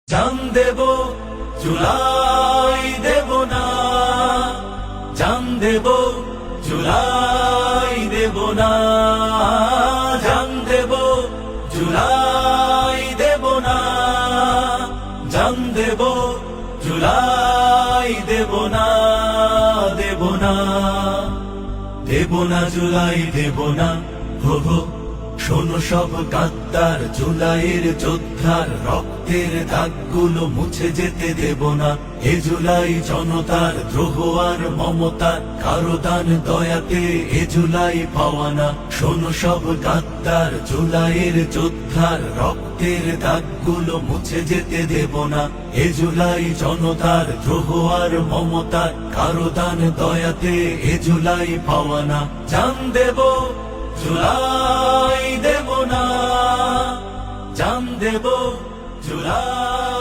জান দেব জুলাই দেব না, জান দেব জুলাই দেব না, জান দেব জুলাই দেব না, জান দেব জুলাই দেব না, দেব না, দেব না জুলাই দেব না। হো হো শোনো সব গাদ্দার জুলাইয়ের যোদ্ধার রক্তের দাগগুলো মুছে যেতে দেব না। এ জুলাই জনতার দ্রোহ আর মমতার কারো দান দয়াতে এ জুলাই পাওয়া না। শোনো সব গাদ্দার জুলাইয়ের যোদ্ধার রক্তের দাগগুলো মুছে যেতে দেব না। এ জুলাই জনতার দ্রোহ আর মমতার কারো দান দয়াতে এ জুলাই পাওয়া না। জান দেব জুলাই দেব না, জান দেব জুলাই